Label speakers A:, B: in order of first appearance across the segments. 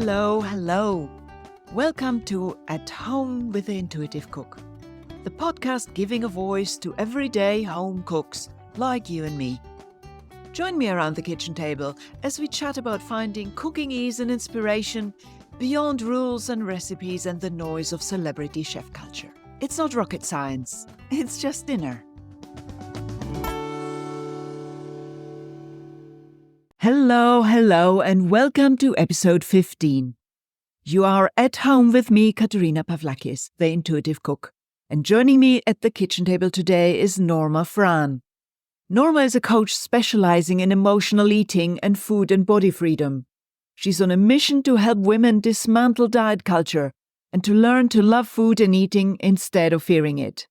A: Hello, hello. Welcome to At Home with the Intuitive Cook, the podcast giving a voice to everyday home cooks like you and me. Join me around the kitchen table as we chat about finding cooking ease and inspiration beyond rules and recipes and the noise of celebrity chef culture. It's not rocket science, it's just dinner. Hello, and welcome to episode 15. You are at home with me, Katerina Pavlakis, the intuitive cook. And joining me at the kitchen table today is Norma Frahn. Norma is a coach specializing in emotional eating and food and body freedom. She's on a mission to help women dismantle diet culture and to learn to love food and eating instead of fearing it.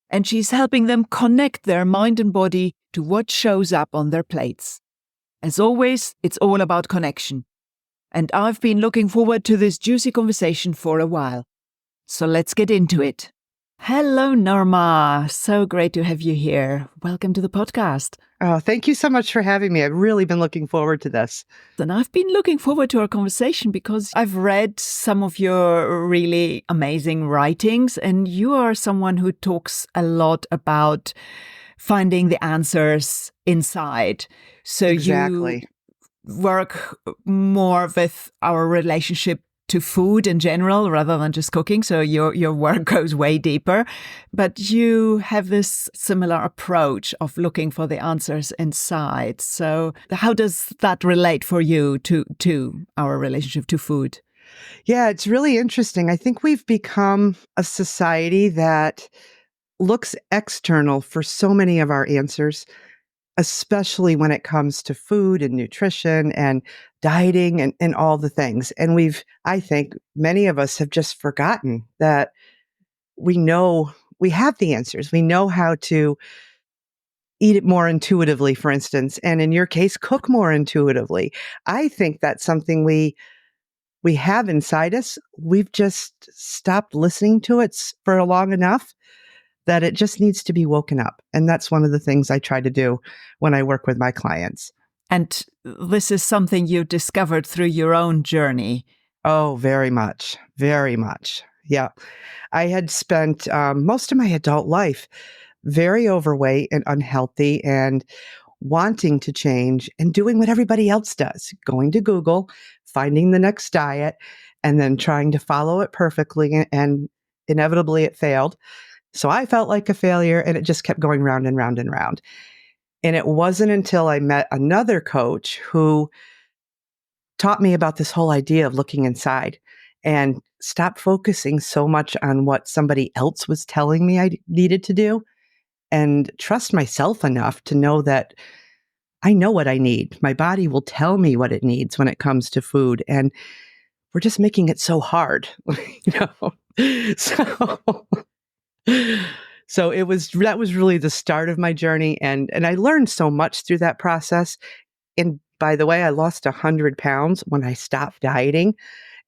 A: And she's helping them connect their mind and body to what shows up on their plates. As always, it's all about connection. And I've been looking forward to this juicy conversation for a while. So let's get into it. Hello, Norma. So great to have you here. Welcome to the podcast.
B: Oh, thank you so much for having me. I've really been looking forward to this.
A: And I've been looking forward to our conversation because I've read some of your really amazing writings, and you are someone who talks a lot about finding the answers inside. So
B: Exactly.
A: You work more with our relationship to food in general rather than just cooking. So your work goes way deeper, but you have this similar approach of looking for the answers inside. So how does that relate for you to our relationship to food?
B: Yeah, it's really interesting. I think we've become a society that looks external for so many of our answers, especially when it comes to food and nutrition and dieting and all the things. And I think many of us have just forgotten that we have the answers. We know how to eat it more intuitively, for instance, and in your case, cook more intuitively. I think that's something we have inside us. We've just stopped listening to it for long enough that it just needs to be woken up. And that's one of the things I try to do when I work with my clients.
A: And this is something you discovered through your own journey.
B: Oh, very much. Very much. Yeah. I had spent most of my adult life very overweight and unhealthy and wanting to change and doing what everybody else does, going to Google, finding the next diet, and then trying to follow it perfectly. And inevitably it failed. So I felt like a failure, and it just kept going round and round and round. And it wasn't until I met another coach who taught me about this whole idea of looking inside and stop focusing so much on what somebody else was telling me I needed to do and trust myself enough to know that I know what I need. My body will tell me what it needs when it comes to food. And we're just making it so hard, So that was really the start of my journey. And I learned so much through that process. And by the way, I lost 100 pounds when I stopped dieting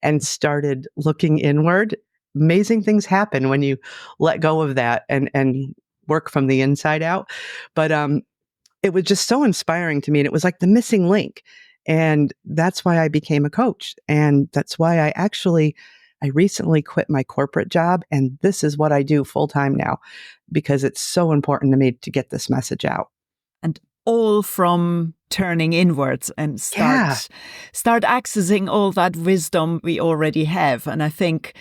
B: and started looking inward. Amazing things happen when you let go of that and work from the inside out. But it was just so inspiring to me. And it was like the missing link. And that's why I became a coach. And that's why I recently quit my corporate job, and this is what I do full time now because it's so important to me to get this message out.
A: And all from turning inwards and start accessing all that wisdom we already have. And I think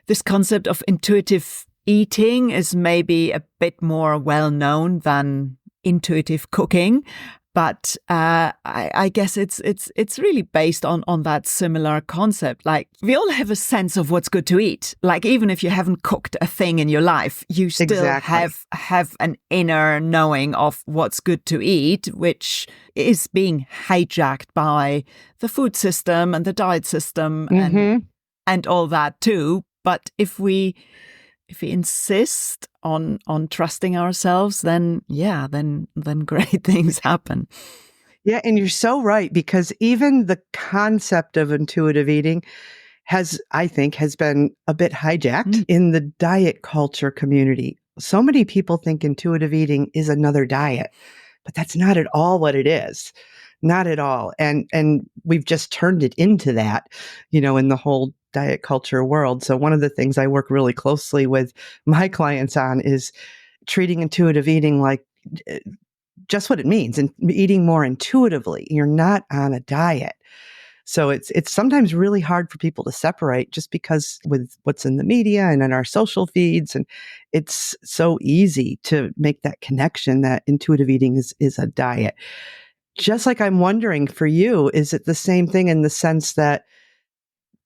A: this concept of intuitive eating is maybe a bit more well known than intuitive cooking. But I guess it's really based on that similar concept. Like, we all have a sense of what's good to eat. Like, even if you haven't cooked a thing in your life, you still have an inner knowing of what's good to eat, which is being hijacked by the food system and the diet system and all that too. But if we insist on trusting ourselves, then great things happen.
B: Yeah, and you're so right, because even the concept of intuitive eating I think has been a bit hijacked in the diet culture community. So many people think intuitive eating is another diet, but that's not at all what it is. Not at all. And we've just turned it into that, in the whole diet culture world. So one of the things I work really closely with my clients on is treating intuitive eating like just what it means and eating more intuitively. You're not on a diet. So it's sometimes really hard for people to separate just because with what's in the media and in our social feeds, and it's so easy to make that connection that intuitive eating is a diet. Just like I'm wondering for you, is it the same thing in the sense that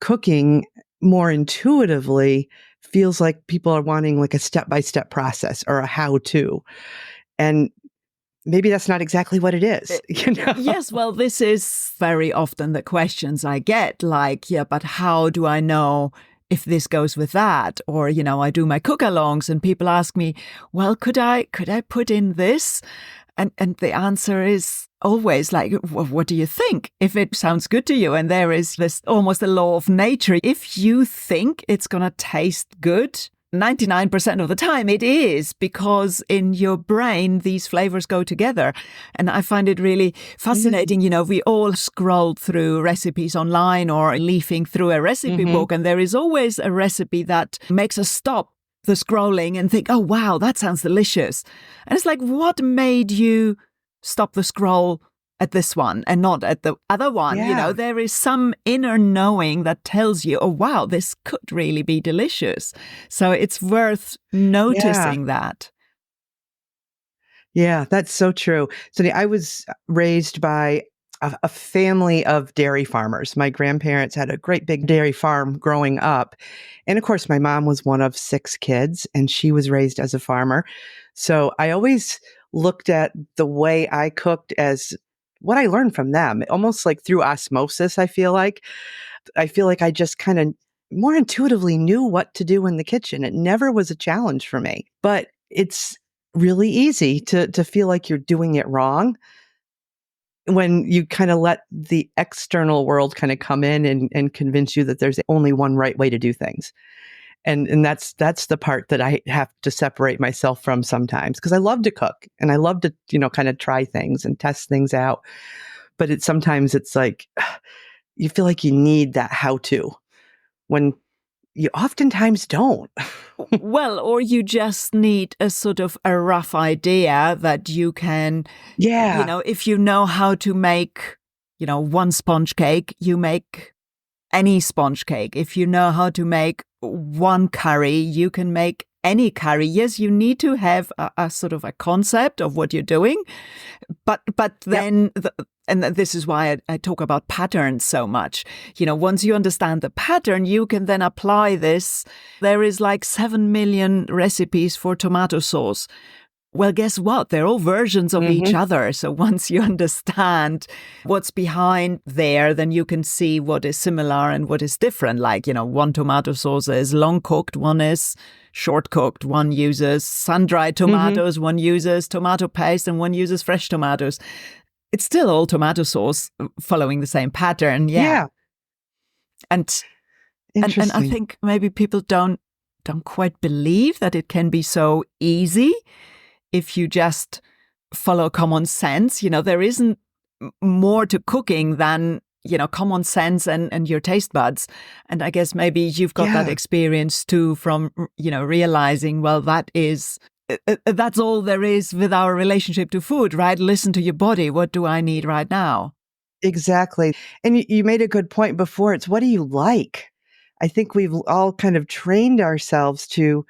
B: cooking more intuitively feels like people are wanting like a step-by-step process or a how-to? And maybe that's not exactly what it is,
A: Yes, well, this is very often the questions I get, like, yeah, but how do I know if this goes with that? Or, I do my cook-alongs and people ask me, well, could I put in this? And the answer is always like, what do you think? If it sounds good to you, and there is this almost a law of nature. If you think it's going to taste good, 99% of the time it is, because in your brain, these flavors go together. And I find it really fascinating. We all scroll through recipes online or leafing through a recipe book, and there is always a recipe that makes us stop the scrolling and think, oh, wow, that sounds delicious. And it's like, what made you stop the scroll at this one and not at the other one?
B: Yeah.
A: There is some inner knowing that tells you, oh, wow, this could really be delicious. So it's worth noticing that.
B: Yeah, that's so true. So I was raised by a family of dairy farmers. My grandparents had a great big dairy farm growing up. And of course, my mom was one of 6 kids and she was raised as a farmer. So I always looked at the way I cooked as what I learned from them, almost like through osmosis, I feel like. I just kind of more intuitively knew what to do in the kitchen. It never was a challenge for me, but it's really easy to feel like you're doing it wrong when you kind of let the external world kind of come in and convince you that there's only one right way to do things. And that's the part that I have to separate myself from sometimes, because I love to cook and I love to, kind of try things and test things out. But sometimes it's like you feel like you need that how-to when you oftentimes don't.
A: Well, or you just need a sort of a rough idea that you can, if you know how to make, one sponge cake, you make any sponge cake. If you know how to make one curry, you can make any curry. Yes, you need to have a sort of a concept of what you're doing, but then, and this is why I talk about patterns so much. Once you understand the pattern, you can then apply this. There is like 7 million recipes for tomato sauce. Well, guess what? They're all versions of each other. So once you understand what's behind there, then you can see what is similar and what is different. Like, one tomato sauce is long cooked, one is short cooked, one uses sun-dried tomatoes, one uses tomato paste, and one uses fresh tomatoes. It's still all tomato sauce following the same pattern. Yeah. And I think maybe people don't quite believe that it can be so easy if you just follow common sense. There isn't more to cooking than, common sense and your taste buds. And I guess maybe you've got that experience too from, realizing, well, that's all there is with our relationship to food, right? Listen to your body. What do I need right now?
B: Exactly. And you made a good point before. It's what do you like? I think we've all kind of trained ourselves to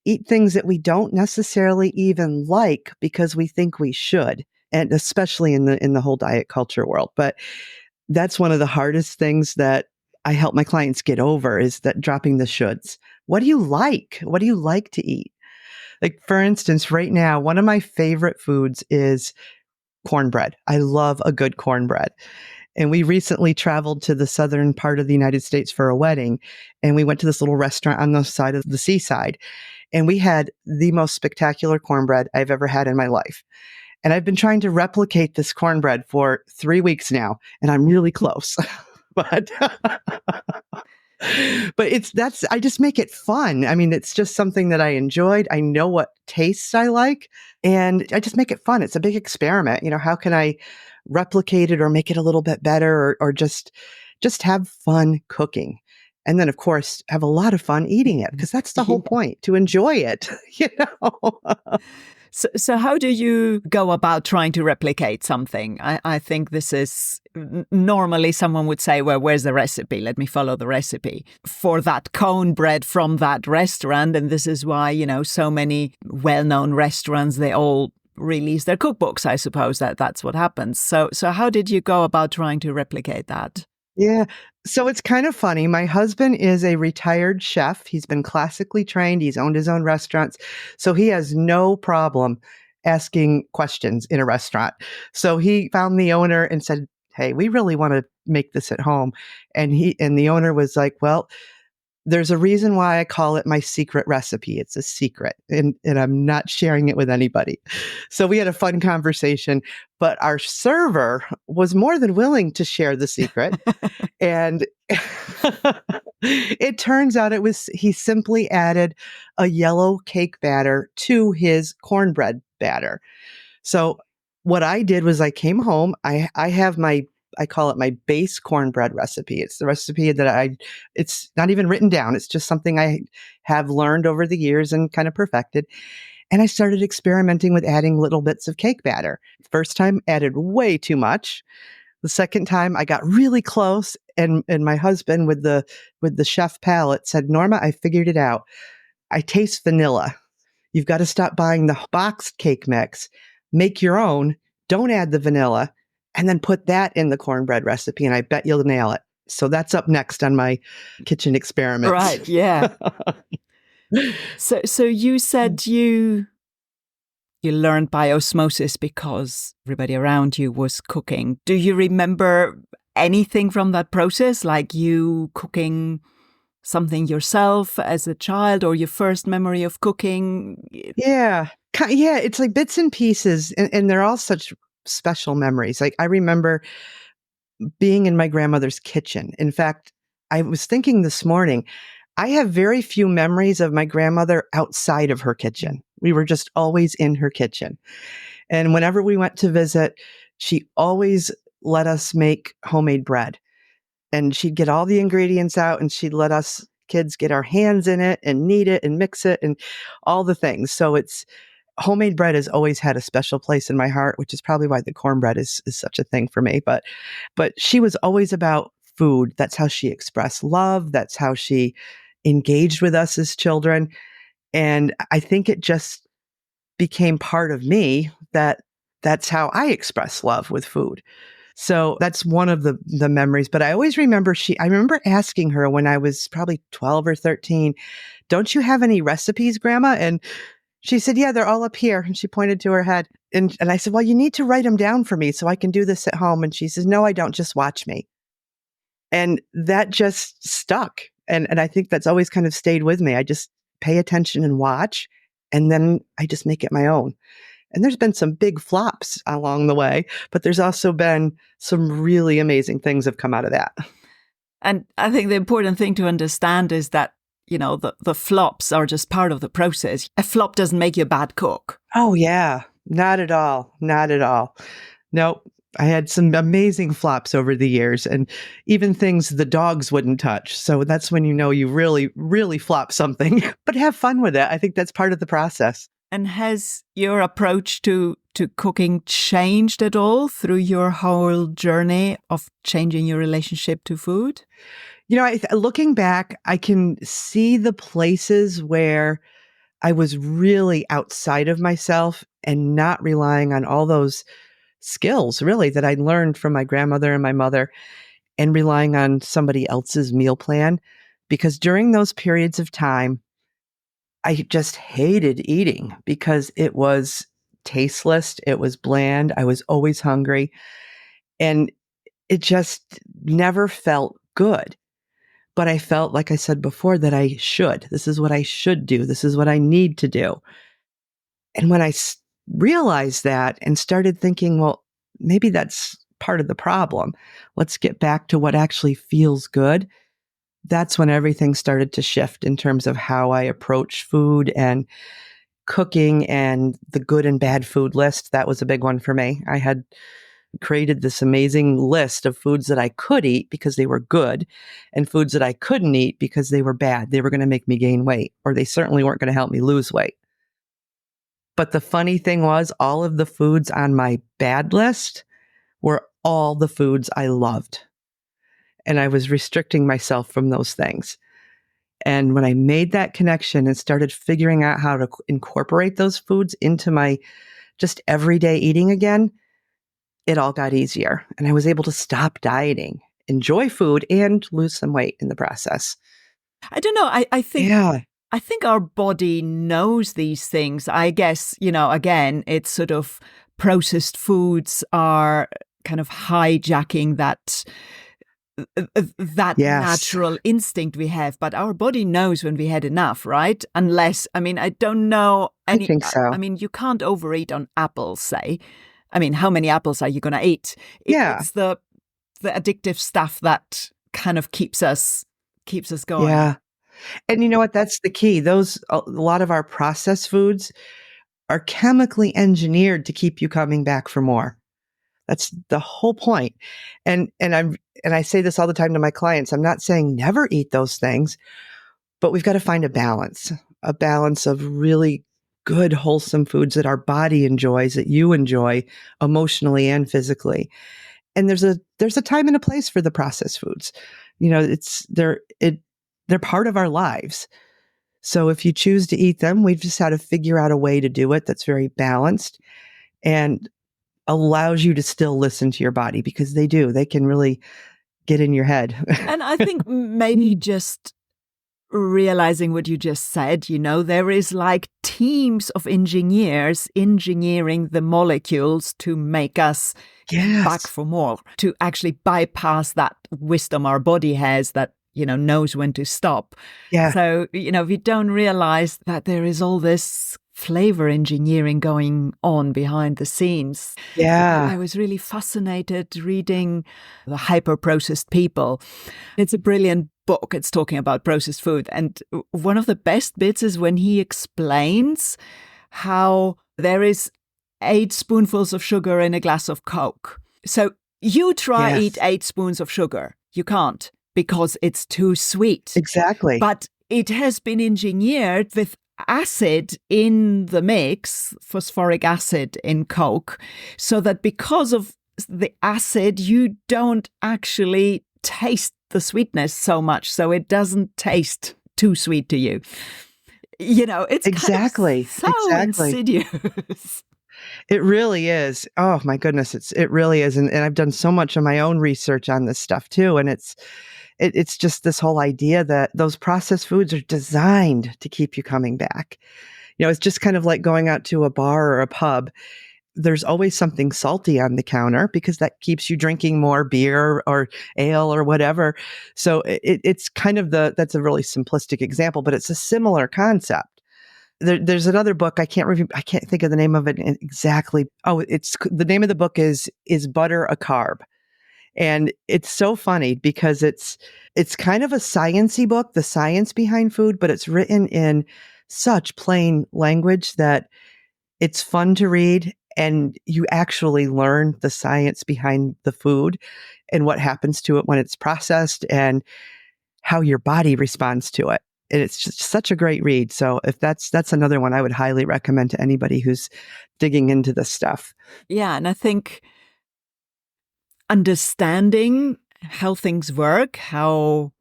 B: eat things that we don't necessarily even like because we think we should, and especially in the whole diet culture world. But that's one of the hardest things that I help my clients get over, is that dropping the shoulds. What do you like? What do you like to eat? Like, for instance, right now, one of my favorite foods is cornbread. I love a good cornbread. And we recently traveled to the southern part of the United States for a wedding. And we went to this little restaurant on the side of the seaside. And we had the most spectacular cornbread I've ever had in my life. And I've been trying to replicate this cornbread for 3 weeks now, and I'm really close. But But I just make it fun. I mean, it's just something that I enjoyed. I know what tastes I like, and I just make it fun. It's a big experiment. How can I replicate it or make it a little bit better, or just have fun cooking? And then, of course, have a lot of fun eating it, because that's the whole point, to enjoy it,
A: So how do you go about trying to replicate something? I think this is normally someone would say, well, where's the recipe? Let me follow the recipe for that cone bread from that restaurant. And this is why, so many well-known restaurants, they all release their cookbooks. I suppose that's what happens. So how did you go about trying to replicate that?
B: Yeah. So it's kind of funny. My husband is a retired chef. He's been classically trained. He's owned his own restaurants. So he has no problem asking questions in a restaurant. So he found the owner and said, "Hey, we really want to make this at home." And the owner was like, "Well, there's a reason why I call it my secret recipe. It's a secret, and I'm not sharing it with anybody." So we had a fun conversation, but our server was more than willing to share the secret. And it turns out he simply added a yellow cake batter to his cornbread batter. So what I did was I came home. I have I call it my base cornbread recipe. It's the recipe that it's not even written down. It's just something I have learned over the years and kind of perfected. And I started experimenting with adding little bits of cake batter. First time, added way too much. The second time, I got really close, and my husband with the chef palate said, "Norma, I figured it out. I taste vanilla. You've got to stop buying the boxed cake mix. Make your own. Don't add the vanilla, and then put that in the cornbread recipe, and I bet you'll nail it." So that's up next on my kitchen experiments.
A: Right, yeah. So you said you learned by osmosis because everybody around you was cooking. Do you remember anything from that process, like you cooking something yourself as a child, or your first memory of cooking?
B: Yeah. Yeah, it's like bits and pieces, and they're all such special memories. Like, I remember being in my grandmother's kitchen. In fact, I was thinking this morning, I have very few memories of my grandmother outside of her kitchen. We were just always in her kitchen. And whenever we went to visit, she always let us make homemade bread. And she'd get all the ingredients out, and she'd let us kids get our hands in it and knead it and mix it and all the things. So homemade bread has always had a special place in my heart, which is probably why the cornbread is such a thing for me. But she was always about food. That's how she expressed love. That's how she engaged with us as children. And I think it just became part of me that's how I express love with food. So that's one of the memories. But I always remember I remember asking her when I was probably 12 or 13, "Don't you have any recipes, Grandma?" And she said, "Yeah, they're all up here." And she pointed to her head. And I said, "Well, you need to write them down for me so I can do this at home." And she says, "No, I don't. Just watch me." And that just stuck. And I think that's always kind of stayed with me. I just pay attention and watch, and then I just make it my own. And there's been some big flops along the way, but there's also been some really amazing things have come out of that.
A: And I think the important thing to understand is that, the flops are just part of the process. A flop doesn't make you a bad cook.
B: Oh, yeah. Not at all. Not at all. Nope. I had some amazing flops over the years, and even things the dogs wouldn't touch. So that's when you really, really flop something, but have fun with it. I think that's part of the process.
A: And has your approach to cooking changed at all through your whole journey of changing your relationship to food?
B: Looking back, I can see the places where I was really outside of myself and not relying on all those skills, really, that I learned from my grandmother and my mother, and relying on somebody else's meal plan. Because during those periods of time, I just hated eating because it was tasteless. It was bland. I was always hungry. And it just never felt good. But I felt, like I said before, that I should. This is what I should do. This is what I need to do. And when I realized that and started thinking, well, maybe that's part of the problem. Let's get back to what actually feels good. that's when everything started to shift in terms of how I approach food and cooking and the good and bad food list. That was a big one for me. I had created this amazing list of foods that I could eat because they were good and foods that I couldn't eat because they were bad. They were going to make me gain weight, or they certainly weren't going to help me lose weight. But the funny thing was, all of the foods on my bad list were all the foods I loved. And I was restricting myself from those things. And when I made that connection and started figuring out how to incorporate those foods into my just everyday eating again, it all got easier. And I was able to stop dieting, enjoy food, and lose some weight in the process.
A: I don't know. I think
B: Yeah.
A: I think our body knows these things. I guess, again, it's sort of processed foods are kind of hijacking that
B: Yes.
A: natural instinct we have. But our body knows when we had enough, right? Unless, I don't know
B: I think so.
A: you can't overeat on apples, say. How many apples are you going to eat?
B: Yeah.
A: It's the addictive stuff that kind of keeps us going.
B: Yeah. And you know what? That's the key. A lot of our processed foods are chemically engineered to keep you coming back for more. That's the whole point. And I say this all the time to my clients. I'm not saying never eat those things, but we've got to find a balance of really good, wholesome foods that our body enjoys, that you enjoy emotionally and physically. And there's a time and a place for the processed foods. They're part of our lives. So if you choose to eat them, we've just had to figure out a way to do it that's very balanced and allows you to still listen to your body, because they can really get in your head.
A: And I think maybe just realizing what you just said, there is like teams of engineers engineering the molecules to make us back for more, to actually bypass that wisdom our body has that knows when to stop.
B: Yeah.
A: So, we don't realize that there is all this flavor engineering going on behind the scenes.
B: Yeah.
A: I was really fascinated reading The Hyper-Processed People. It's a brilliant book. It's talking about processed food. And one of the best bits is when he explains how there is 8 spoonfuls of sugar in a glass of Coke. So you try eat 8 spoons of sugar. You can't, because it's too sweet.
B: Exactly.
A: But it has been engineered with acid in the mix, phosphoric acid in Coke, so that because of the acid, you don't actually taste the sweetness so much. So it doesn't taste too sweet to you. It's
B: exactly.
A: Kind of so insidious.
B: It really is. Oh my goodness. It really is. And I've done so much of my own research on this stuff too. And it's just this whole idea that those processed foods are designed to keep you coming back. It's just kind of like going out to a bar or a pub. There's always something salty on the counter because that keeps you drinking more beer or ale or whatever. So it's kind of that's a really simplistic example, but it's a similar concept. There's another book. I can't think of the name of it exactly. Oh, the name of the book is Butter a Carb? And it's so funny because it's kind of a sciencey book, the science behind food, but it's written in such plain language that it's fun to read, and you actually learn the science behind the food and what happens to it when it's processed and how your body responds to it. And it's just such a great read. So if that's another one I would highly recommend to anybody who's digging into this stuff.
A: Yeah, and I think understanding how things work, how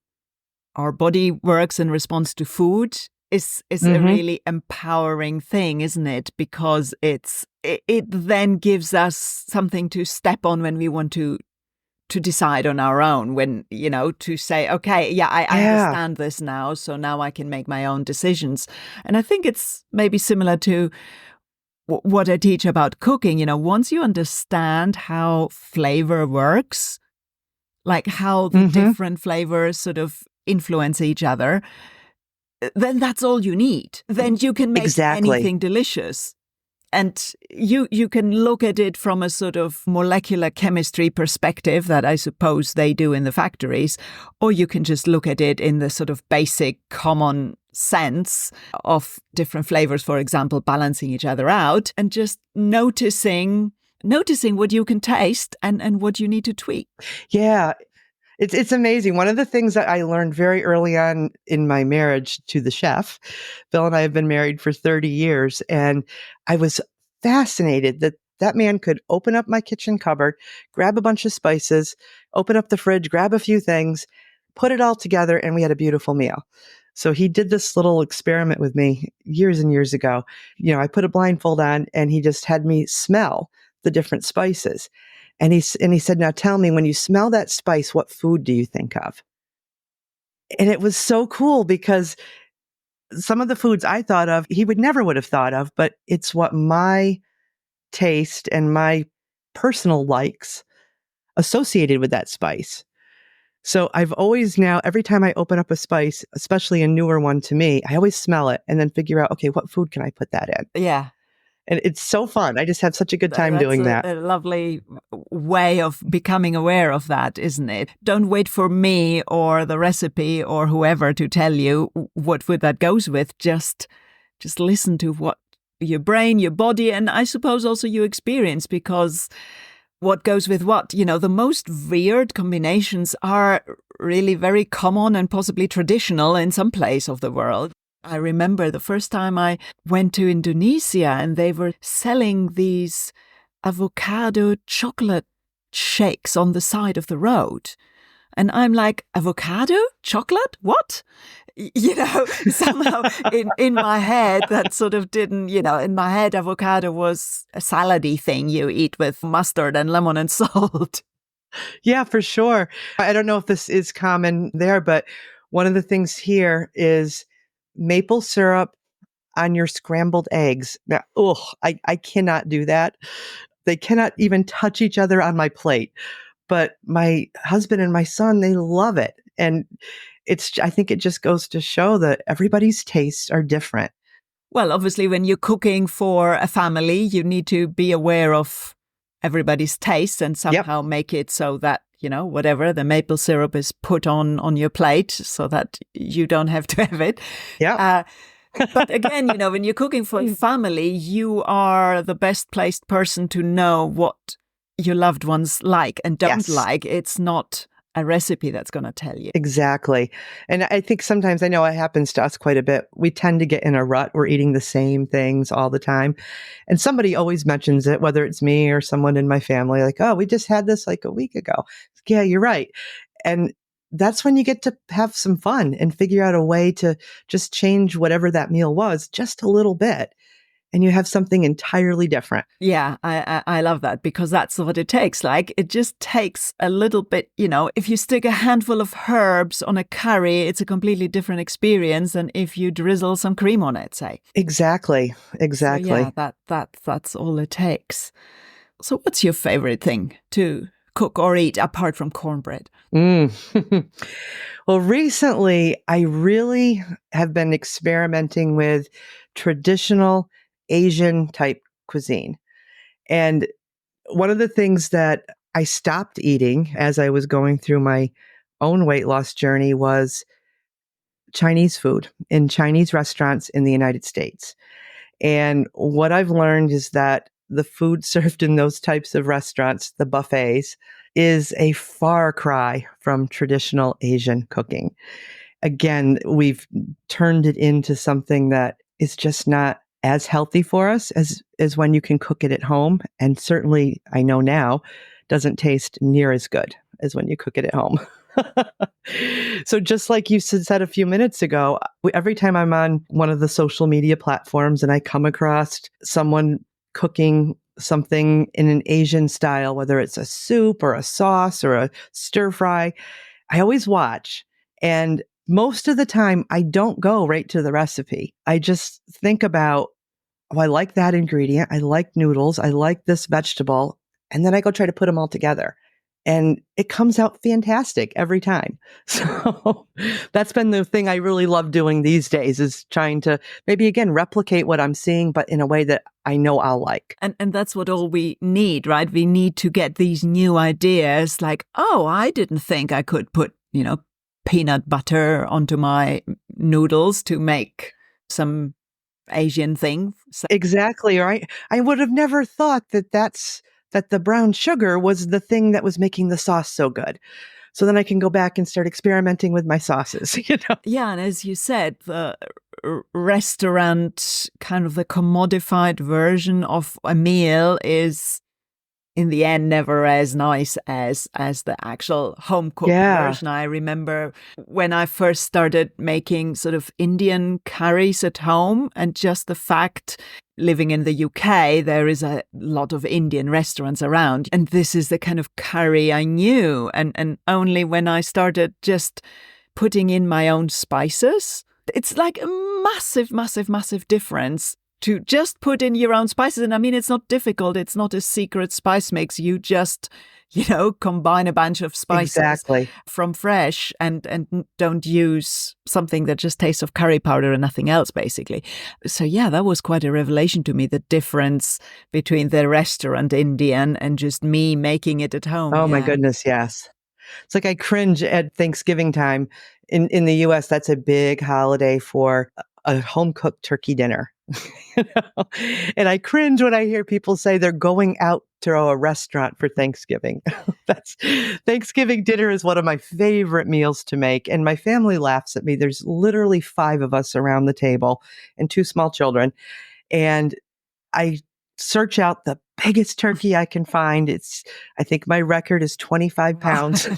A: our body works in response to food is a really empowering thing, isn't it? Because it then gives us something to step on when we want to decide on our own, when, to say, okay, I understand this now, so now I can make my own decisions. And I think it's maybe similar to what I teach about cooking. Once you understand how flavor works, like how the different flavors sort of influence each other, then that's all you need. Then you can make anything delicious. And you can look at it from a sort of molecular chemistry perspective that I suppose they do in the factories, or you can just look at it in the sort of basic common sense of different flavors, for example, balancing each other out and just noticing what you can taste and what you need to tweak.
B: Yeah. It's amazing. One of the things that I learned very early on in my marriage to the chef, Bill and I have been married for 30 years, and I was fascinated that that man could open up my kitchen cupboard, grab a bunch of spices, open up the fridge, grab a few things, put it all together, and we had a beautiful meal. So he did this little experiment with me years and years ago. I put a blindfold on and he just had me smell the different spices. And he said, now tell me, when you smell that spice, what food do you think of? And it was so cool because some of the foods I thought of, he would have thought of, but it's what my taste and my personal likes associated with that spice. So I've always now, every time I open up a spice, especially a newer one to me, I always smell it and then figure out, okay, what food can I put that in?
A: Yeah.
B: And it's so fun. I just have such a good time doing that.
A: That's a lovely way of becoming aware of that, isn't it? Don't wait for me or the recipe or whoever to tell you what food that goes with. Just listen to what your brain, your body, and I suppose also your experience, because what goes with what, the most weird combinations are really very common and possibly traditional in some place of the world. I remember the first time I went to Indonesia and they were selling these avocado chocolate shakes on the side of the road. And I'm like, avocado? Chocolate? What? Somehow in my head, that sort of didn't, in my head, avocado was a salady thing you eat with mustard and lemon and salt.
B: Yeah, for sure. I don't know if this is common there, but one of the things here is maple syrup on your scrambled eggs. Now, I cannot do that. They cannot even touch each other on my plate. But my husband and my son, they love it. And I think it just goes to show that everybody's tastes are different.
A: Well, obviously, when you're cooking for a family, you need to be aware of everybody's taste and somehow make it so that, whatever, the maple syrup is put on your plate so that you don't have to have it.
B: Yeah.
A: But again, when you're cooking for a family, you are the best placed person to know what your loved ones like and don't like. It's not a recipe that's going to tell you.
B: Exactly. And I think sometimes, I know it happens to us quite a bit, we tend to get in a rut. We're eating the same things all the time. And somebody always mentions it, whether it's me or someone in my family, like, oh, we just had this like a week ago. Yeah, you're right. And that's when you get to have some fun and figure out a way to just change whatever that meal was just a little bit. And you have something entirely different.
A: Yeah, I love that, because that's what it takes. Like, it just takes a little bit, if you stick a handful of herbs on a curry, it's a completely different experience than if you drizzle some cream on it, say.
B: Exactly.
A: So yeah, that's all it takes. So what's your favorite thing to cook or eat apart from cornbread?
B: Well, recently, I really have been experimenting with traditional Asian type cuisine. And one of the things that I stopped eating as I was going through my own weight loss journey was Chinese food in Chinese restaurants in the United States. And what I've learned is that the food served in those types of restaurants, the buffets, is a far cry from traditional Asian cooking. Again, we've turned it into something that is just not as healthy for us as when you can cook it at home. And certainly, I know now, doesn't taste near as good as when you cook it at home. So just like you said a few minutes ago, every time I'm on one of the social media platforms and I come across someone cooking something in an Asian style, whether it's a soup or a sauce or a stir fry, I always watch. And most of the time, I don't go right to the recipe. I just think about, oh, I like that ingredient. I like noodles. I like this vegetable. And then I go try to put them all together. and it comes out fantastic every time. So that's been the thing I really love doing these days, is trying to maybe again replicate what I'm seeing, but in a way that I know I'll like.
A: And that's what all we need, right? We need to get these new ideas like, oh, I didn't think I could put, peanut butter onto my noodles to make some Asian thing.
B: Exactly, right? I would have never thought that the brown sugar was the thing that was making the sauce so good. So then I can go back and start experimenting with my sauces,
A: Yeah, and as you said, the restaurant, kind of the commodified version of a meal, is in the end never as nice as the actual home cooked version. I remember when I first started making sort of Indian curries at home, and just the fact, living in the UK, there is a lot of Indian restaurants around, and this is the kind of curry I knew. And only when I started just putting in my own spices, it's like a massive, massive, massive difference to just put in your own spices. And I mean, it's not difficult. It's not a secret spice mix. You just, combine a bunch of spices from fresh and don't use something that just tastes of curry powder and nothing else, basically. So yeah, that was quite a revelation to me, the difference between the restaurant Indian and just me making it at home.
B: Oh my goodness, yes. It's like I cringe at Thanksgiving time. In the US, that's a big holiday for a home-cooked turkey dinner. And I cringe when I hear people say they're going out to a restaurant for Thanksgiving. Thanksgiving dinner is one of my favorite meals to make. And my family laughs at me. There's literally 5 of us around the table and 2 small children. And I search out the biggest turkey I can find. I think my record is 25 pounds.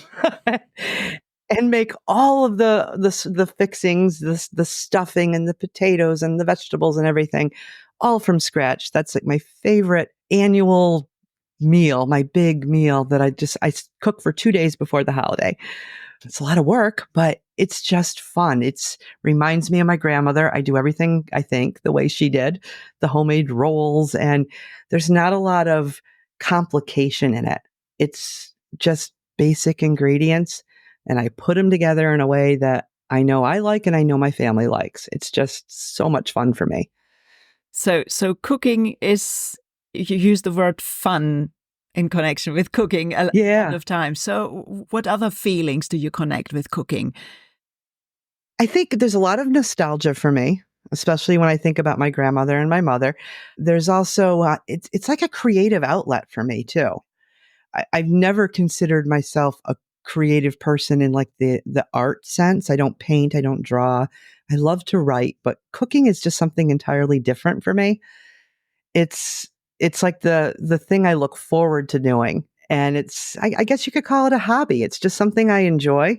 B: And make all of the fixings, the stuffing and the potatoes and the vegetables and everything, all from scratch. That's like my favorite annual meal, my big meal that I cook for 2 days before the holiday. It's a lot of work, but it's just fun. It reminds me of my grandmother. I do everything, I think, the way she did, the homemade rolls, and there's not a lot of complication in it. It's just basic ingredients, and I put them together in a way that I know I like and I know my family likes. It's just so much fun for me.
A: So cooking is, you use the word fun in connection with cooking a lot of times. So what other feelings do you connect with cooking?
B: I think there's a lot of nostalgia for me, especially when I think about my grandmother and my mother. There's also, it's like a creative outlet for me too. I've never considered myself a creative person in like the art sense. I don't paint, I don't draw. I love to write, but cooking is just something entirely different for me. It's like the thing I look forward to doing. And I guess you could call it a hobby. It's just something I enjoy.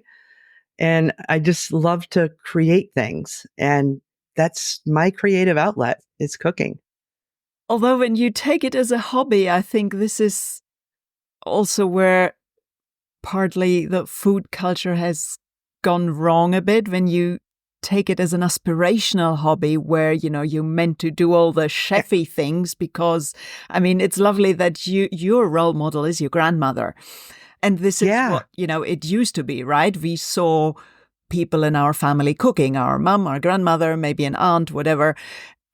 B: And I just love to create things. And that's my creative outlet, is cooking.
A: Although when you take it as a hobby, I think this is also where partly the food culture has gone wrong a bit, when you take it as an aspirational hobby where, you're meant to do all the chefy things, because, I mean, it's lovely that your role model is your grandmother. And this is what, it used to be, right? We saw people in our family cooking, our mom, our grandmother, maybe an aunt, whatever.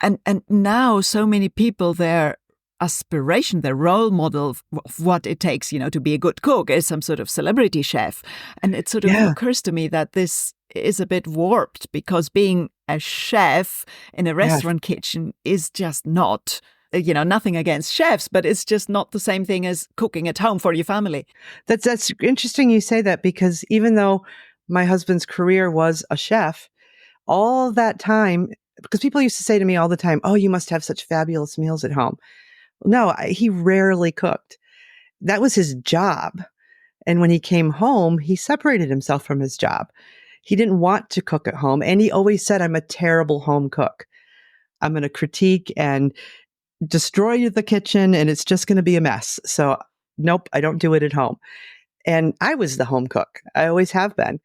A: And now so many people, their aspiration, their role model of what it takes, to be a good cook is some sort of celebrity chef. And it sort of occurs to me that this is a bit warped, because being a chef in a restaurant kitchen is just not, nothing against chefs, but it's just not the same thing as cooking at home for your family.
B: That's interesting you say that, because even though my husband's career was a chef, all that time, because people used to say to me all the time, oh, you must have such fabulous meals at home. No, he rarely cooked. That was his job. And when he came home, he separated himself from his job. He didn't want to cook at home. And he always said, I'm a terrible home cook. I'm going to critique and destroy the kitchen, and it's just going to be a mess. So nope, I don't do it at home. And I was the home cook. I always have been.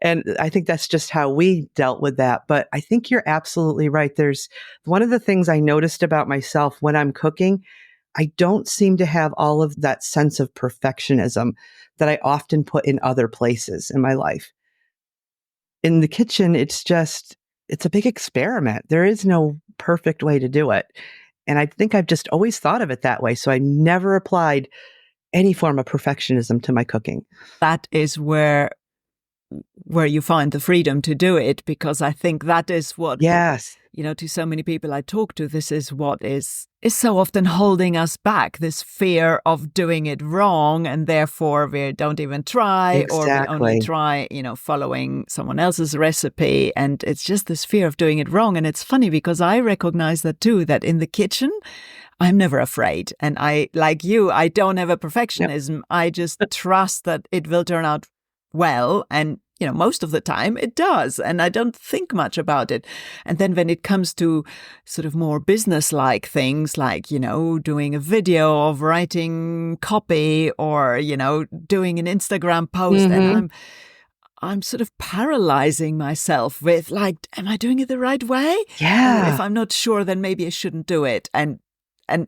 B: And I think that's just how we dealt with that. But I think you're absolutely right. There's one of the things I noticed about myself when I'm cooking, I don't seem to have all of that sense of perfectionism that I often put in other places in my life. In the kitchen, it's a big experiment. There is no perfect way to do it. And I think I've just always thought of it that way. So I never applied any form of perfectionism to my cooking.
A: That is where you find the freedom to do it, because I think that is what,
B: Yes,
A: to so many people I talk to, this is what is so often holding us back, this fear of doing it wrong, and therefore we don't even try, or we only
B: exactly.
A: try, following someone else's recipe, and it's just this fear of doing it wrong. And it's funny because I recognize that too, that in the kitchen, I'm never afraid. And I, like you, I don't have a
B: Yep.
A: perfectionism. I just trust that it will turn out well. And, most of the time it does. And I don't think much about it. And then when it comes to sort of more business-like things, like, doing a video of writing copy, or, doing an Instagram post, and
B: Hmm.
A: I'm sort of paralyzing myself with, like, am I doing it the right way? Or if
B: Yeah.
A: I'm not sure, then maybe I shouldn't do it. And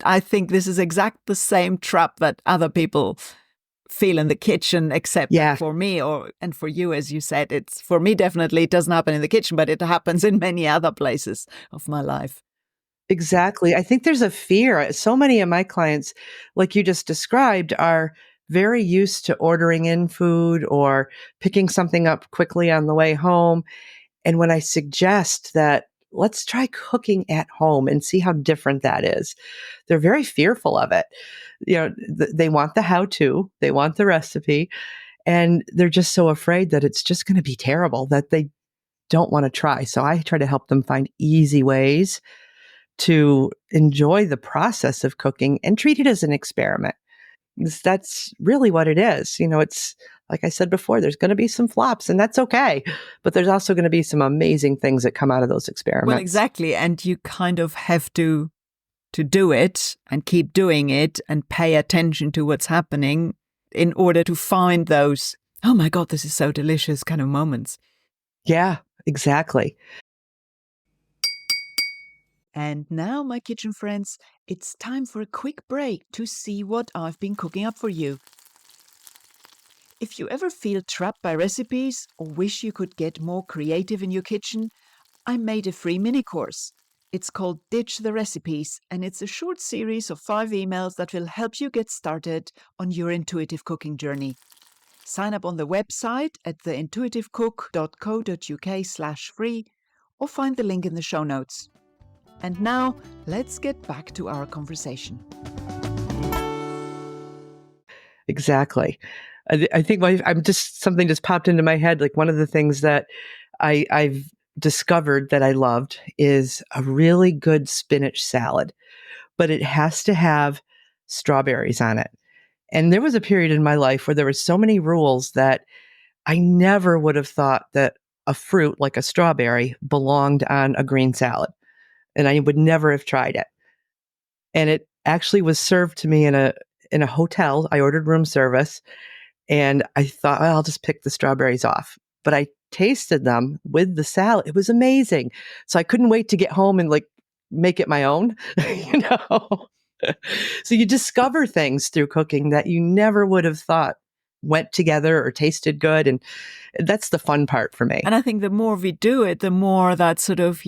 A: I think this is exact the same trap that other people feel in the kitchen, except
B: Yeah,
A: for me, and for you, as you said, it's for me, definitely it doesn't happen in the kitchen, but it happens in many other places of my life.
B: exactly. I think there's a fear. So many of my clients, like you just described, are very used to ordering in food or picking something up quickly on the way home. And when I suggest that, let's try cooking at home and see how different that is, they're very fearful of it. They want the how to, they want the recipe, and they're just so afraid that it's just going to be terrible that they don't want to try. So I try to help them find easy ways to enjoy the process of cooking and treat it as an experiment. That's really what it is. It's like I said before, there's going to be some flops, and that's okay. But there's also going to be some amazing things that come out of those
A: Well,
B: experiments.
A: exactly. And you kind of have to do it and keep doing it and pay attention to what's happening in order to find those, oh my God, this is so delicious kind of moments.
B: Yeah, exactly.
A: And now, my kitchen friends, it's time for a quick break to see what I've been cooking up for you. If you ever feel trapped by recipes or wish you could get more creative in your kitchen, I made a free mini course. It's called Ditch the Recipes, and it's a short series of 5 emails that will help you get started on your intuitive cooking journey. Sign up on the website at theintuitivecook.co.uk/free, or find the link in the show notes. And now, let's get back to our conversation.
B: Exactly. I think something just popped into my head. Like, one of the things that I've discovered that I loved is a really good spinach salad, but it has to have strawberries on it. And there was a period in my life where there were so many rules that I never would have thought that a fruit like a strawberry belonged on a green salad. And I would never have tried it. And it actually was served to me in a hotel. I ordered room service, and I thought, well, I'll just pick the strawberries off. But I tasted them with the salad. It was amazing. So I couldn't wait to get home and, like, make it my own, you know. So you discover things through cooking that you never would have thought went together or tasted good, and that's the fun part for me.
A: And I think the more we do it, the more that sort of,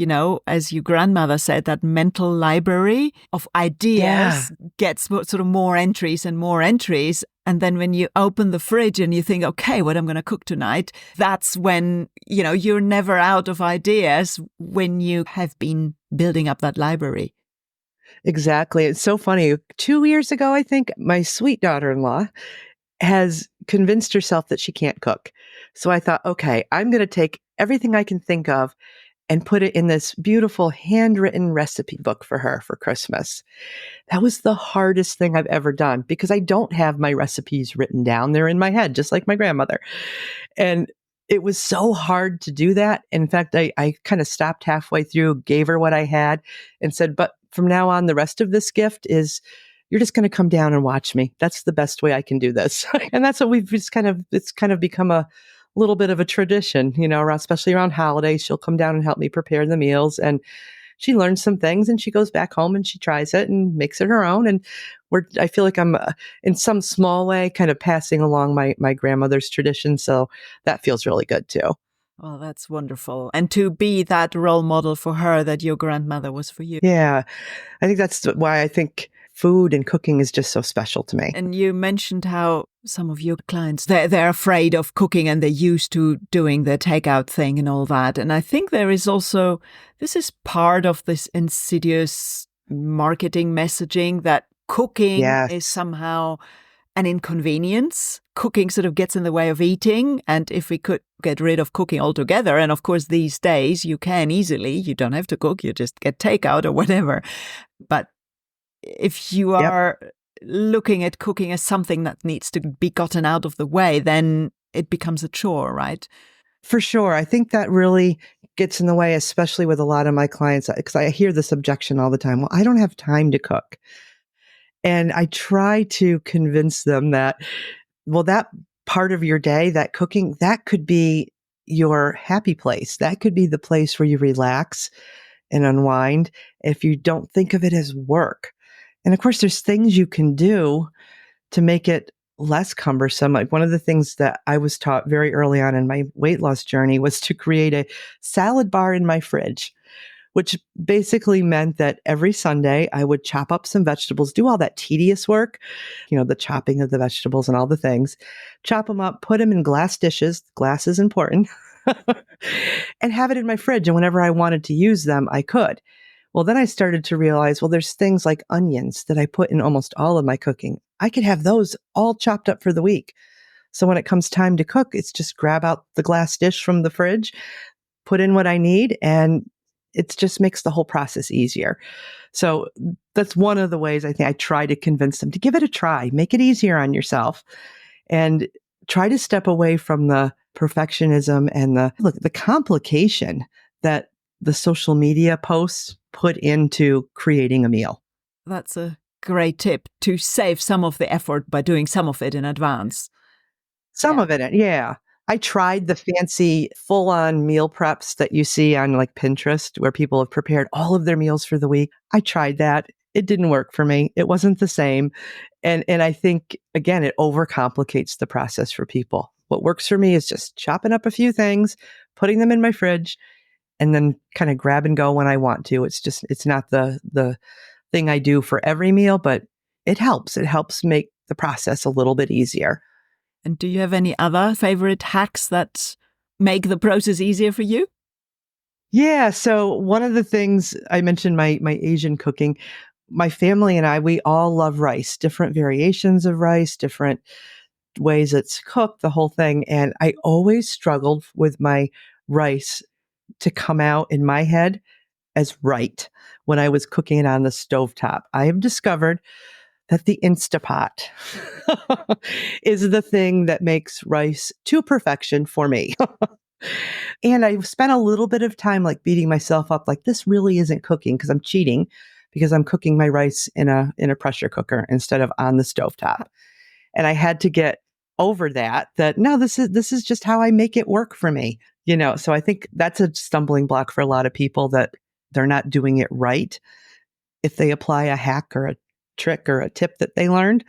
A: as your grandmother said, that mental library of
B: Yeah,
A: ideas gets sort of more entries and more entries. And then when you open the fridge and you think, okay, what I'm going to cook tonight, that's when, you're never out of ideas when you have been building up that library.
B: exactly. It's so funny. 2 years ago, I think, my sweet daughter-in-law has convinced herself that she can't cook. So I thought, okay, I'm going to take everything I can think of and put it in this beautiful handwritten recipe book for her for Christmas. That was the hardest thing I've ever done because I don't have my recipes written down. They're in my head, just like my grandmother. And it was so hard to do that. In fact, I kind of stopped halfway through, gave her what I had, and said, but from now on, the rest of this gift is you're just going to come down and watch me. That's the best way I can do this. And that's what it's kind of become a little bit of a tradition, around, especially around holidays. She'll come down and help me prepare the meals. And she learns some things and she goes back home and she tries it and makes it her own. And I feel like I'm in some small way kind of passing along my grandmother's tradition. So that feels really good too.
A: Well, that's wonderful. And to be that role model for her that your grandmother was for you.
B: Yeah. I think that's why I think food and cooking is just so special to me.
A: And you mentioned how some of your clients, they're afraid of cooking and they're used to doing the takeout thing and all that. And I think there is also, this is part of this insidious marketing messaging that cooking is somehow an inconvenience. Cooking sort of gets in the way of eating. And if we could get rid of cooking altogether, and of course these days you can easily, you don't have to cook, you just get takeout or whatever. But if you are looking at cooking as something that needs to be gotten out of the way, then it becomes a chore, right?
B: For sure. I think that really gets in the way, especially with a lot of my clients, because I hear this objection all the time. Well, I don't have time to cook. And I try to convince them that, well, that part of your day, that cooking, that could be your happy place. That could be the place where you relax and unwind if you don't think of it as work. And of course, there's things you can do to make it less cumbersome. Like one of the things that I was taught very early on in my weight loss journey was to create a salad bar in my fridge, which basically meant that every Sunday I would chop up some vegetables, do all that tedious work, the chopping of the vegetables and all the things, chop them up, put them in glass dishes. Glass is important. And have it in my fridge. And whenever I wanted to use them, I could. Well, then I started to realize, well, there's things like onions that I put in almost all of my cooking. I could have those all chopped up for the week. So when it comes time to cook, it's just grab out the glass dish from the fridge, put in what I need, and it just makes the whole process easier. So that's one of the ways I think I try to convince them to give it a try, make it easier on yourself, and try to step away from the perfectionism and the complication that the social media posts put into creating a meal.
A: That's a great tip, to save some of the effort by doing some of it in advance.
B: Some of it, yeah. I tried the fancy full-on meal preps that you see on like Pinterest where people have prepared all of their meals for the week. I tried that. It didn't work for me. It wasn't the same. And I think, again, it overcomplicates the process for people. What works for me is just chopping up a few things, putting them in my fridge, and then kind of grab and go when I want to. It's not the thing I do for every meal, but it helps. It helps make the process a little bit easier.
A: And do you have any other favorite hacks that make the process easier for you?
B: Yeah. So one of the things I mentioned, my Asian cooking, my family and I, we all love rice, different variations of rice, different ways it's cooked, the whole thing. And I always struggled with my rice to come out in my head as right when I was cooking it on the stovetop. I have discovered that the Instapot is the thing that makes rice to perfection for me. And I've spent a little bit of time like beating myself up, like this really isn't cooking because I'm cheating because I'm cooking my rice in a pressure cooker instead of on the stovetop. And I had to get over that no, this is just how I make it work for me. So I think that's a stumbling block for a lot of people, that they're not doing it right. If they apply a hack or a trick or a tip that they learned,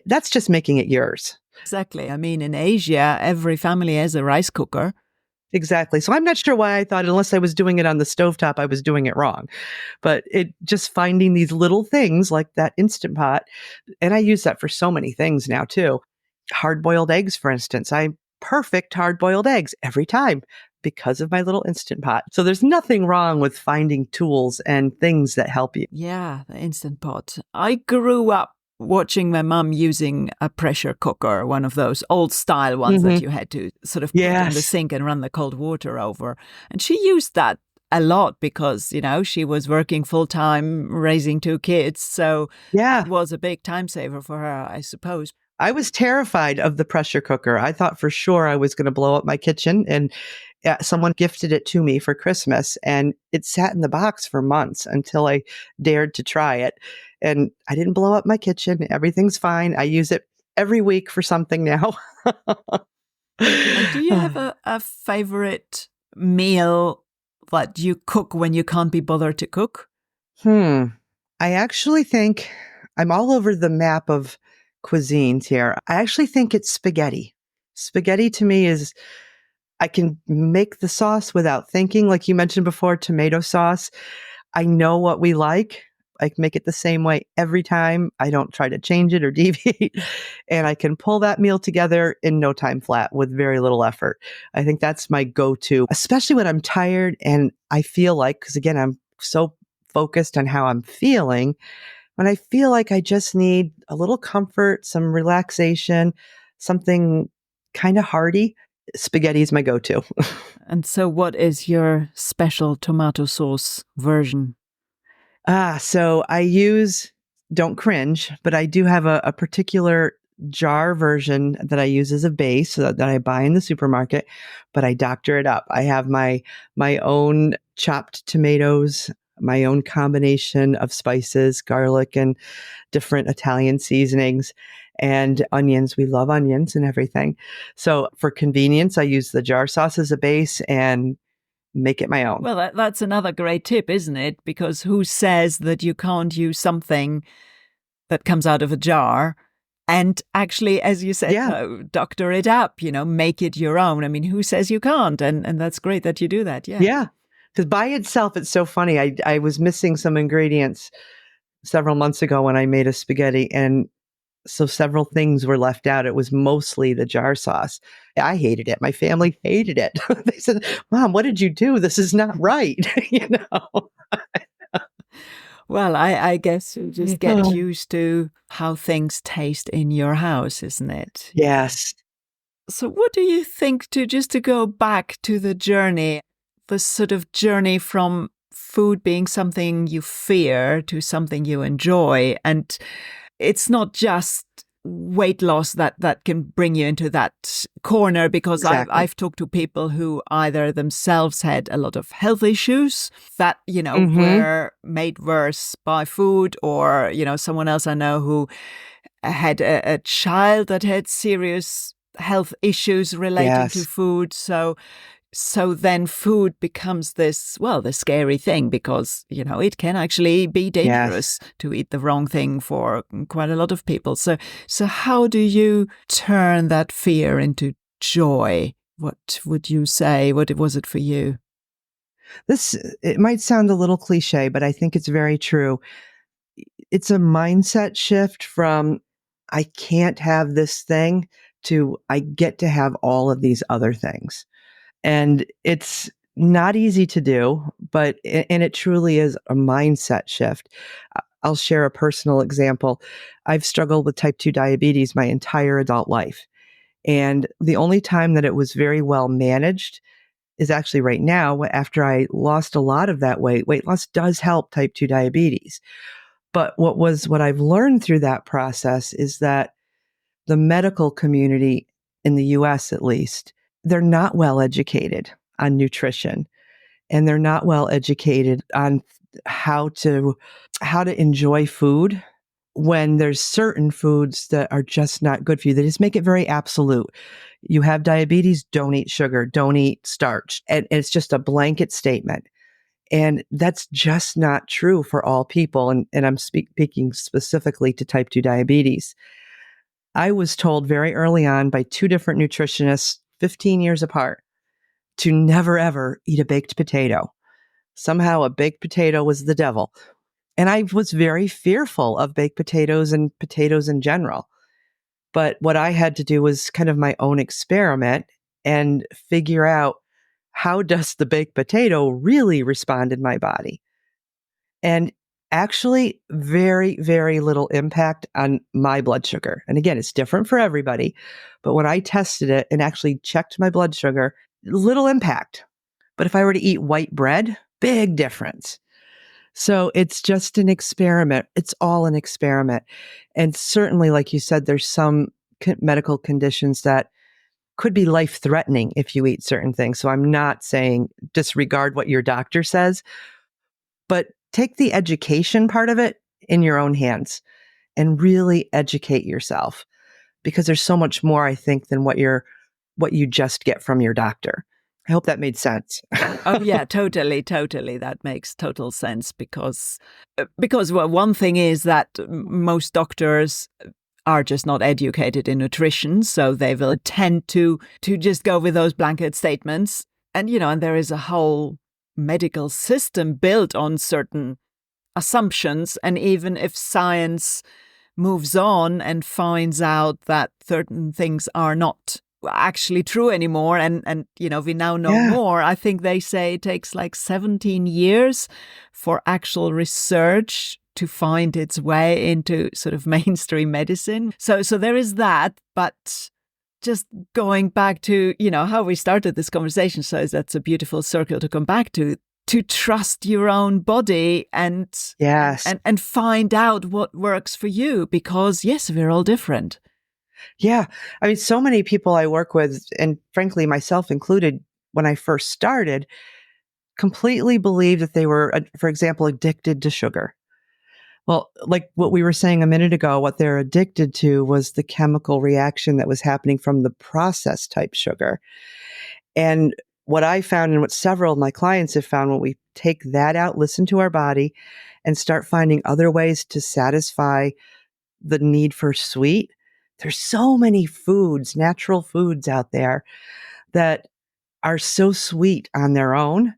B: that's just making it yours.
A: Exactly. I mean, in Asia, every family has a rice cooker.
B: Exactly. So I'm not sure why I thought unless I was doing it on the stovetop, I was doing it wrong. But it just finding these little things like that Instant Pot, and I use that for so many things now too. Hard-boiled eggs, for instance. I perfect hard-boiled eggs every time because of my little Instant Pot. So there's nothing wrong with finding tools and things that help you.
A: Yeah, the Instant Pot. I grew up watching my mum using a pressure cooker, one of those old style ones that you had to sort of put in the sink and run the cold water over. And she used that a lot because, she was working full time, raising 2 kids. So it was a big time saver for her, I suppose.
B: I was terrified of the pressure cooker. I thought for sure I was going to blow up my kitchen, and someone gifted it to me for Christmas, and it sat in the box for months until I dared to try it. And I didn't blow up my kitchen. Everything's fine. I use it every week for something now.
A: And do you have a favorite meal that you cook when you can't be bothered to cook?
B: I actually think I'm all over the map of cuisines here. I actually think it's spaghetti. Spaghetti to me is, I can make the sauce without thinking. Like you mentioned before, tomato sauce. I know what we like. I make it the same way every time. I don't try to change it or deviate. And I can pull that meal together in no time flat with very little effort. I think that's my go-to, especially when I'm tired and I feel like, because again, I'm so focused on how I'm feeling. When I feel like I just need a little comfort, some relaxation, something kind of hearty, spaghetti is my go-to.
A: And so what is your special tomato sauce version?
B: So I use, don't cringe, but I do have a particular jar version that I use as a base that I buy in the supermarket, but I doctor it up. I have my own chopped tomatoes, my own combination of spices, garlic and different Italian seasonings and onions. We love onions and everything. So for convenience, I use the jar sauce as a base and make it my own.
A: Well, that's another great tip, isn't it? Because who says that you can't use something that comes out of a jar and actually, as you said,
B: Yeah.
A: doctor it up, make it your own? I mean, who says you can't? And that's great that you do that. Yeah.
B: Yeah. Because by itself, it's so funny. I was missing some ingredients several months ago when I made a spaghetti. And so several things were left out. It was mostly the jar sauce. I hated it. My family hated it. They said, Mom, what did you do? This is not right.
A: Well, I guess you just get used to how things taste in your house, isn't it?
B: Yes.
A: So what do you think, to go back to the journey, the sort of journey from food being something you fear to something you enjoy? And it's not just weight loss that can bring you into that corner, because
B: Exactly.
A: I've talked to people who either themselves had a lot of health issues that, were made worse by food, or, someone else I know who had a child that had serious health issues relating to
B: Yes.
A: food. So then food becomes this scary thing, because, it can actually be dangerous to eat the wrong thing for quite a lot of people. So how do you turn that fear into joy? What would you say? What was it for you?
B: It might sound a little cliche, but I think it's very true. It's a mindset shift from I can't have this thing to I get to have all of these other things. And it's not easy to do, and it truly is a mindset shift. I'll share a personal example. I've struggled with type 2 diabetes my entire adult life. And the only time that it was very well managed is actually right now, after I lost a lot of that weight. Weight loss does help type 2 diabetes. But what I've learned through that process is that the medical community in the US, at least, they're not well educated on nutrition, and they're not well educated on how to enjoy food when there's certain foods that are just not good for you. They just make it very absolute. You have diabetes, don't eat sugar, don't eat starch. And it's just a blanket statement. And that's just not true for all people. And I'm speaking specifically to type 2 diabetes. I was told very early on by two different nutritionists, 15 years apart, to never ever eat a baked potato. Somehow a baked potato was the devil. And I was very fearful of baked potatoes and potatoes in general. But what I had to do was kind of my own experiment and figure out, how does the baked potato really respond in my body? And actually, very, very little impact on my blood sugar. And again, it's different for everybody. But when I tested it and actually checked my blood sugar, little impact. But if I were to eat white bread, big difference. So it's just an experiment. It's all an experiment. And certainly, like you said, there's some medical conditions that could be life-threatening if you eat certain things. So I'm not saying disregard what your doctor says, but take the education part of it in your own hands and really educate yourself, because there's so much more, I think, than what you just get from your doctor. I hope that made sense.
A: Oh yeah, totally. That makes total sense because well, one thing is that most doctors are just not educated in nutrition, so they will tend to just go with those blanket statements. And and there is a whole medical system built on certain assumptions, and even if science moves on and finds out that certain things are not actually true anymore, and we now know
B: Yeah.
A: more. I think they say it takes like 17 years for actual research to find its way into sort of mainstream medicine. So there is that, but just going back to how we started this conversation, so that's a beautiful circle to come back to trust your own body and
B: Yes.
A: and find out what works for you, because yes, we're all different.
B: Yeah. I mean, so many people I work with, and frankly, myself included, when I first started, completely believed that they were, for example, addicted to sugar. Well, like what we were saying a minute ago, what they're addicted to was the chemical reaction that was happening from the processed type sugar. And what I found, and what several of my clients have found, when we take that out, listen to our body, and start finding other ways to satisfy the need for sweet, there's so many foods, natural foods out there that are so sweet on their own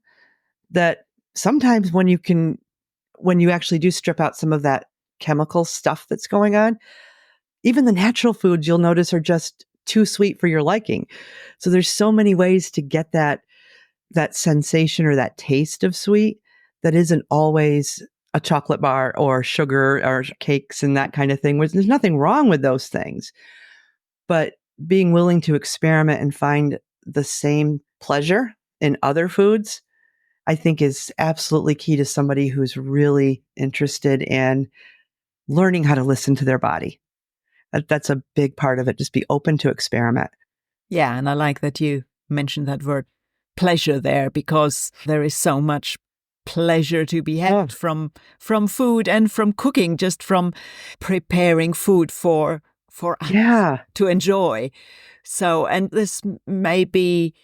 B: that sometimes when you actually do strip out some of that chemical stuff that's going on, even the natural foods you'll notice are just too sweet for your liking. So there's so many ways to get that sensation or that taste of sweet that isn't always a chocolate bar or sugar or cakes and that kind of thing. There's nothing wrong with those things, but being willing to experiment and find the same pleasure in other foods, I think, is absolutely key to somebody who's really interested in learning how to listen to their body. That's a big part of it. Just be open to experiment.
A: Yeah, and I like that you mentioned that word pleasure there, because there is so much pleasure to be had from food and from cooking, just from preparing food for us to enjoy. So, and this may be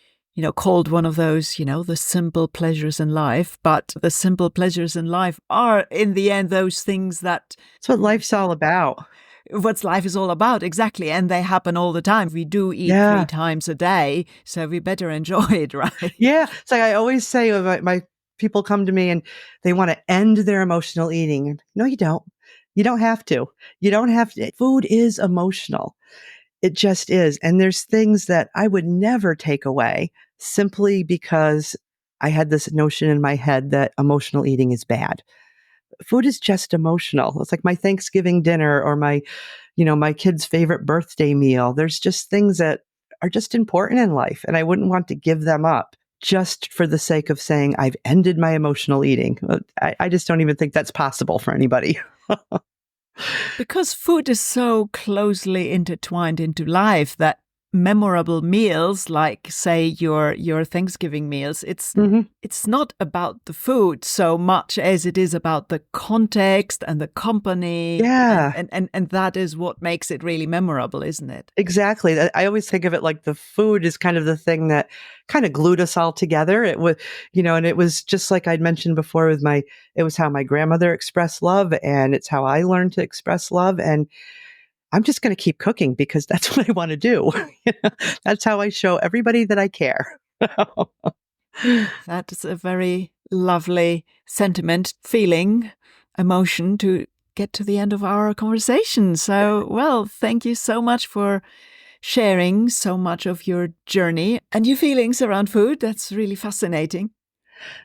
A: called one of those, the simple pleasures in life, but the simple pleasures in life are in the end those things that's
B: what life's all about.
A: What life is all about, exactly. And they happen all the time. We do eat 3 times a day, so we better enjoy it, right?
B: Yeah. It's like I always say, when my people come to me and they want to end their emotional eating. No, you don't. You don't have to. You don't have to. Food is emotional. It just is. And there's things that I would never take away simply because I had this notion in my head that emotional eating is bad. Food is just emotional. It's like my Thanksgiving dinner or my kid's favorite birthday meal. There's just things that are just important in life, and I wouldn't want to give them up just for the sake of saying I've ended my emotional eating. I just don't even think that's possible for anybody.
A: Because food is so closely intertwined into life that memorable meals, like say your Thanksgiving meals, it's not about the food so much as it is about the context and the company.
B: Yeah.
A: And that is what makes it really memorable, isn't it?
B: Exactly. I always think of it like the food is kind of the thing that kind of glued us all together. It was, and it was just like I'd mentioned before it was how my grandmother expressed love, and it's how I learned to express love. And I'm just going to keep cooking because that's what I want to do. That's how I show everybody that I care.
A: That is a very lovely sentiment, feeling, emotion to get to the end of our conversation. So, well, thank you so much for sharing so much of your journey and your feelings around food. That's really fascinating.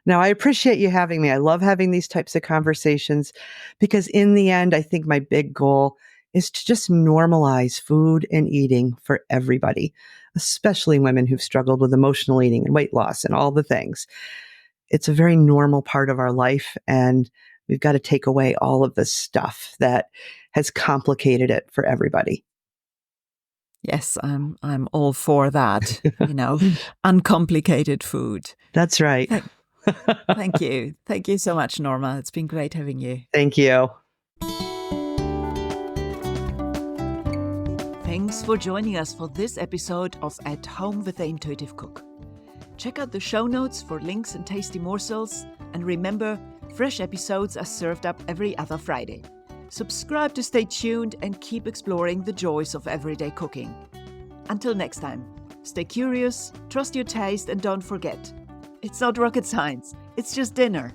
B: Now, I appreciate you having me. I love having these types of conversations because in the end, I think my big goal is to just normalize food and eating for everybody, especially women who've struggled with emotional eating and weight loss and all the things. It's a very normal part of our life, and we've got to take away all of the stuff that has complicated it for everybody.
A: Yes, I'm all for that, uncomplicated food.
B: That's right.
A: Thank you. Thank you so much, Norma. It's been great having you.
B: Thank you.
A: Thanks for joining us for this episode of At Home with the Intuitive Cook. Check out the show notes for links and tasty morsels. And remember, fresh episodes are served up every other Friday. Subscribe to stay tuned and keep exploring the joys of everyday cooking. Until next time, stay curious, trust your taste, and don't forget, it's not rocket science, it's just dinner.